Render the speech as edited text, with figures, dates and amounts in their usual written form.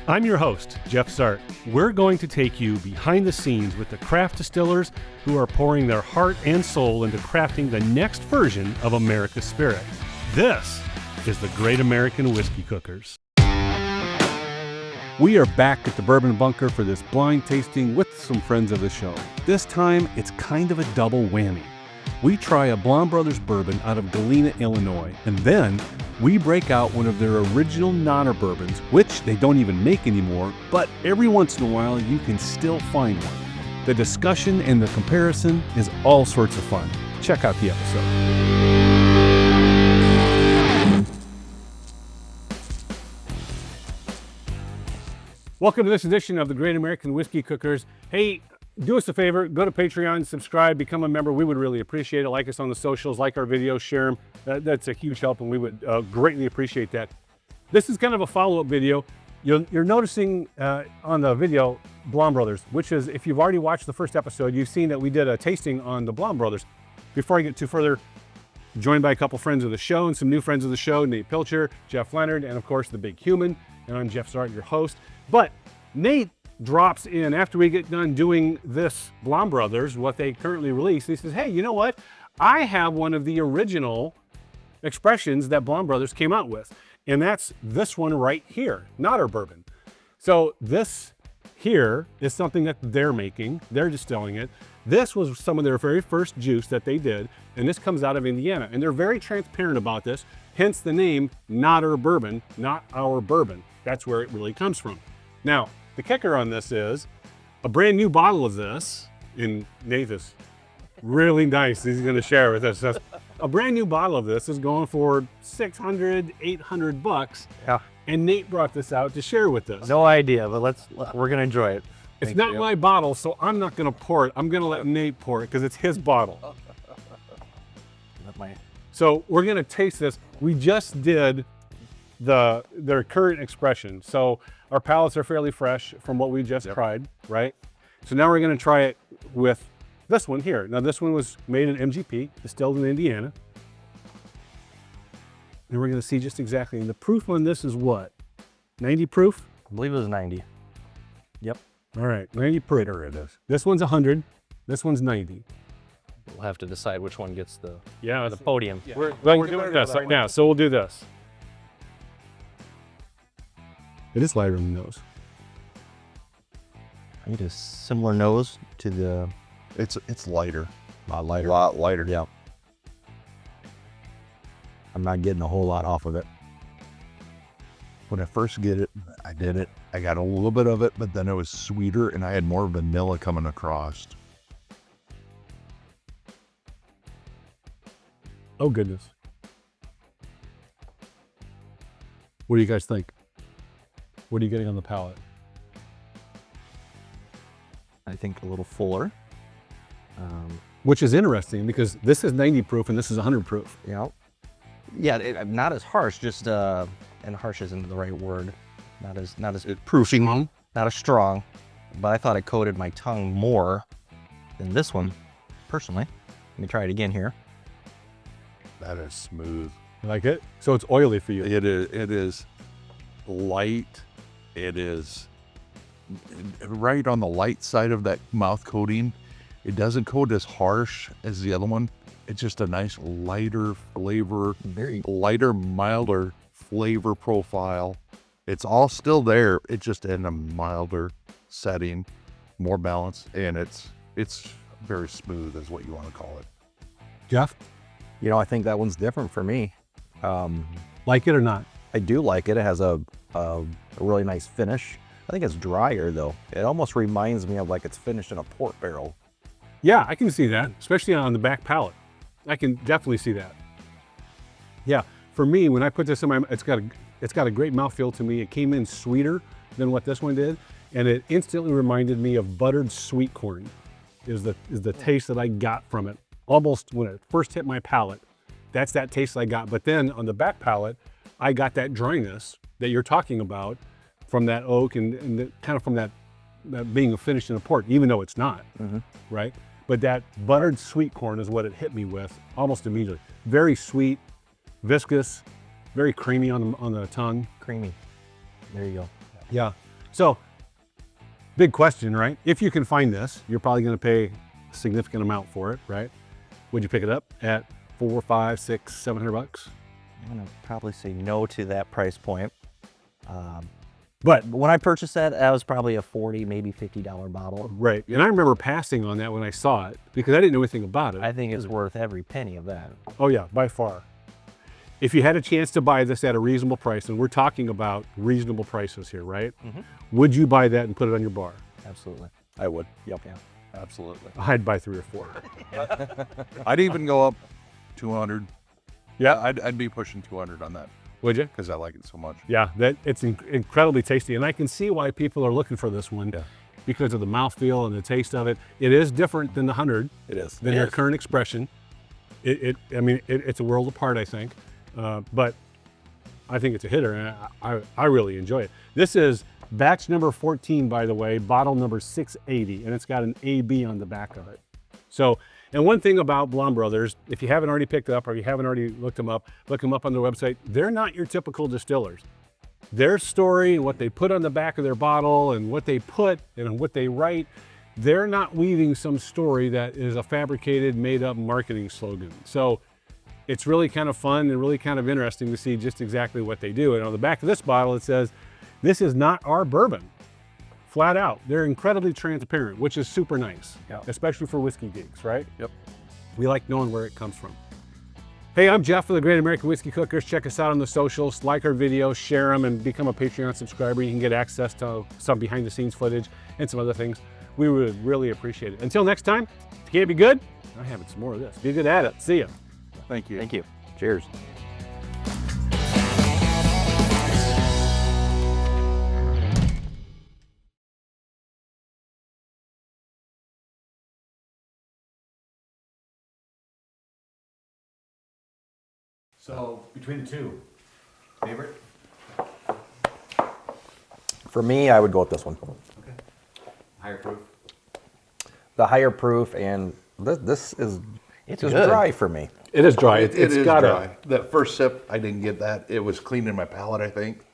I'm your host, Jeff Sart. We're going to take you behind the scenes with the craft distillers who are pouring their heart and soul into crafting the next version of America's spirit. This is the Great American Whiskey Cookers. We are back at the Bourbon Bunker for this blind tasting with some friends of the show. This time, it's kind of a double whammy. We try a Blaum Brothers Bourbon out of Galena, Illinois, and then we break out one of their original Nonner bourbons, which they don't even make anymore, but every once in a while you can still find one. The discussion and the comparison is all sorts of fun. Check out the episode. Welcome to this edition of the Great American Whiskey Cookers. Hey, do us a favor, go to Patreon, subscribe, become a member. We would really appreciate it. Like us on the socials, like our videos, share them. That's a huge help, and we would greatly appreciate that. This is kind of a follow-up video. You're noticing on the video Blaum Brothers, which is, if you've already watched the first episode, you've seen that we did a tasting on the Blaum Brothers. Before I get too further, joined by a couple friends of the show and some new friends of the show, Nate Pilcher, Jeff Leonard, and of course the Big Human. And I'm Jeff Sart, your host. But Nate drops in after we get done doing this Blaum Brothers, what they currently release. He says, hey, you know what? I have one of the original expressions that Blaum Brothers came out with. And that's this one right here, not our bourbon. So this here is something that they're making. They're distilling it. This was some of their very first juice that they did. And this comes out of Indiana. And they're very transparent about this. Hence the name, not our bourbon, not our bourbon. That's where it really comes from. Now, the kicker on this is a brand new bottle of this, and Nate is really nice. He's going to share with us. A brand new bottle of this is going for $600, $800. Yeah. And Nate brought this out to share with us. No idea, but we're going to enjoy it. It's not my bottle, so I'm not going to pour it. I'm going to let Nate pour it because it's his bottle. So we're going to taste this. We just did their current expression. So our palates are fairly fresh from what we just tried, right? So now we're going to try it with this one here. Now this one was made in MGP, distilled in Indiana. And we're going to see just exactly. And the proof on this is what? 90 proof? I believe it was 90. Yep. All right, 90 proof. It is. This one's 100. This one's 90. We'll have to decide which one gets the the podium. Yeah. We're doing this right now, so we'll do this. It is lighter in the nose. I need a similar nose to the... It's lighter. A lot lighter. A lot lighter. Yeah. I'm not getting a whole lot off of it. When I first get it, I did it. I got a little bit of it, but then it was sweeter and I had more vanilla coming across. Oh, goodness. What do you guys think? What are you getting on the palate? I think a little fuller. Which is interesting because this is 90 proof and this is 100 proof. Yeah. Yeah, not as harsh, just, and harsh isn't the right word. Not as Proofing. not as strong, but I thought it coated my tongue more than this one, personally. Let me try it again here. That is smooth. You like it? So it's oily for you. It is light. It is right on the light side of that mouth coating. It doesn't coat as harsh as the other one. It's just a nice lighter flavor, Very lighter, milder flavor profile. It's all still there. It's just in a milder setting, more balanced, and it's very smooth is what you want to call it. Jeff, You know, I think that one's different for me. like it or not? I do like it. It has a really nice finish. I think it's drier though. It almost reminds me of like it's finished in a port barrel. Yeah, I can see that, especially on the back palate. I can definitely see that. Yeah, for me, when I put this in my, it's got a great mouthfeel to me. It came in sweeter than what this one did, and it instantly reminded me of buttered sweet corn. Is the taste that I got from it. Almost when it first hit my palate, that's that taste I got. But then on the back palate, I got that dryness that you're talking about from that oak and kind of from that being finished in a port, even though it's not, right? But that buttered sweet corn is what it hit me with almost immediately. Very sweet, viscous, very creamy on the tongue. Creamy. There you go. Yeah. So, big question, right? If you can find this, you're probably going to pay a significant amount for it, right? Would you pick it up at $400, $500, $600, $700? I'm gonna probably say no to that price point. But When I purchased that, that was probably a $40, maybe $50 bottle. right, and I remember passing on that when I saw it because I didn't know anything about it. I think it's worth every penny of that. Oh yeah, by far. If you had a chance to buy this at a reasonable price, and we're talking about reasonable prices here, right? Would you buy that and put it on your bar? Absolutely. I would. Yep. Yeah, absolutely. I'd buy 3 or 4. I'd even go up 200. Yeah, I'd be pushing 200 on that would you? because I like it so much. Yeah, it's incredibly tasty, and I can see why people are looking for this one because of the mouthfeel and the taste of it. It is different than the 100. It is. Than their current expression. It's a world apart, I think, but I think it's a hitter, and I really enjoy it. This is batch number 14, by the way, bottle number 680, and it's got an AB on the back of it. So, and one thing about Blaum Brothers, if you haven't already picked up or you haven't already look them up on their website. They're not your typical distillers. Their story and what they put on the back of their bottle and what they put and what they write, they're not weaving some story that is a fabricated, made up marketing slogan. So it's really kind of fun and really kind of interesting to see just exactly what they do. And on the back of this bottle, it says, "This is not our bourbon." Flat out. They're incredibly transparent, which is super nice, especially for whiskey geeks, right? Yep. We like knowing where it comes from. Hey, I'm Jeff of the Great American Whiskey Cookers. Check us out on the socials, like our videos, share them, and become a Patreon subscriber. You can get access to some behind the scenes footage and some other things. We would really appreciate it. Until next time, if you can't be good, I'm having some more of this. Be good at it. See ya. Thank you. Thank you. Cheers. So, between the two, favorite? For me, I would go with this one. Okay. Higher proof? The higher proof, and this is It's just good. dry for me. It is dry. It It's is got dry. That first sip, I didn't get that. It was cleaning my palate, I think.